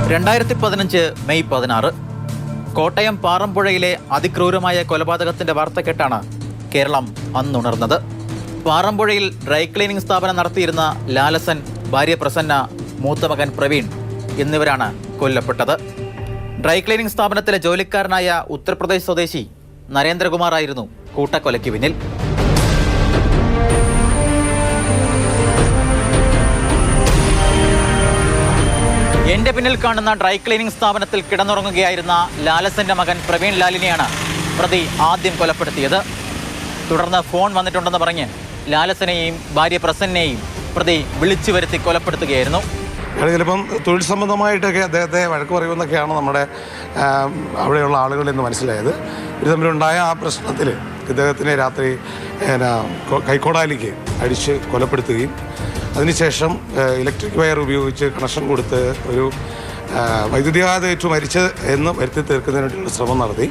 2015 May 16 Kottayam പാറമ്പുഴയിലെ അതിക്രൂരമായ കൊലപാതകത്തിന്റെ വാർത്ത കേട്ടാണ് കേരളം അന്നുണർന്നത്. പാറമ്പുഴയിൽ ഡ്രൈ ക്ലീനിംഗ് സ്ഥാപനം നടത്തിയിരുന്ന ലാലസൻ, ഭാര്യ പ്രസന്ന, മൂത്ത മകൻ പ്രവീൺ എന്നിവരാണ് കൊല്ലപ്പെട്ടത്. ഡ്രൈ ക്ലീനിംഗ് സ്ഥാപനത്തിലെ ജോലിക്കാരനായ ഉത്തർപ്രദേശ് സ്വദേശി നരേന്ദ്രകുമാറായിരുന്നു കൂട്ടക്കൊലയ്ക്ക് പിന്നിൽ. എന്റെ പിന്നിൽ കാണുന്ന ഡ്രൈ ക്ലീനിംഗ് സ്ഥാപനത്തിൽ കിടന്നുറങ്ങുകയായിരുന്ന ലാലസന്റെ മകൻ പ്രവീൺ ലാലിനെയാണ് പ്രതി ആദ്യം കൊലപ്പെടുത്തിയത്. തുടർന്ന് ഫോൺ വന്നിട്ടുണ്ടെന്ന് പറഞ്ഞ് ലാലസനെയും ഭാര്യ പ്രസന്നയെയും പ്രതി വിളിച്ചു വരുത്തി കൊലപ്പെടുത്തുകയായിരുന്നു. ചിലപ്പം തൊഴിൽ സംബന്ധമായിട്ടൊക്കെ അദ്ദേഹത്തെ വഴക്ക് പറയുമെന്നൊക്കെയാണ് നമ്മുടെ അവിടെയുള്ള ആളുകളിൽ നിന്ന് മനസ്സിലായത്. ഇത് തമ്മിലുണ്ടായ ആ പ്രശ്നത്തിൽ ഇദ്ദേഹത്തിനെ രാത്രി കൈക്കോടാലിക്ക് അടിച്ച് കൊലപ്പെടുത്തുകയും അതിനുശേഷം ഇലക്ട്രിക് വയർ ഉപയോഗിച്ച് കണക്ഷൻ കൊടുത്ത് ഒരു വൈദ്യുതിയാതേറ്റു മരിച്ച് എന്ന് വരുത്തി തീർക്കുന്നതിനുള്ള ശ്രമം നടത്തി.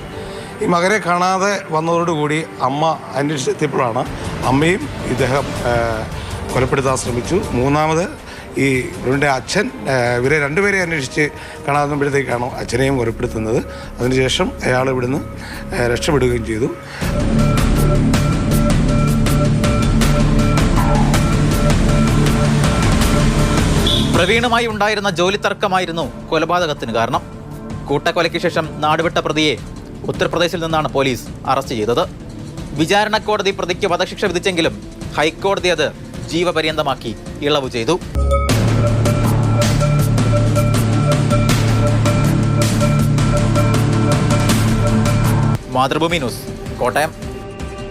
ഈ മകനെ കാണാതെ വന്നതോടുകൂടി അമ്മ അന്വേഷിച്ചെത്തിയപ്പോഴാണ് അമ്മയും ഇദ്ദേഹം കൊലപ്പെടുത്താൻ ശ്രമിച്ചു. മൂന്നാമത് ഈ ഇവരുടെ അച്ഛൻ ഇവരെ രണ്ടുപേരെ അന്വേഷിച്ച് കാണാവുമ്പോഴത്തേക്കാണ് അച്ഛനെയും കൊലപ്പെടുത്തുന്നത്. അതിനുശേഷം അയാൾ ഇവിടുന്ന് രക്ഷപ്പെടുകയും ചെയ്തു. പ്രവീണുമായി ഉണ്ടായിരുന്ന ജോലി തർക്കമായിരുന്നു കൊലപാതകത്തിന് കാരണം. കൂട്ടക്കൊലയ്ക്ക് ശേഷം നാടുവിട്ട പ്രതിയെ ഉത്തർപ്രദേശിൽ നിന്നാണ് പോലീസ് അറസ്റ്റ് ചെയ്തത്. വിചാരണ കോടതി പ്രതിക്ക് വധശിക്ഷ വിധിച്ചെങ്കിലും ഹൈക്കോടതി അത് ജീവപര്യന്തമാക്കി ഇളവ് ചെയ്തു. മാതൃഭൂമി ന്യൂസ്, കോട്ടയം.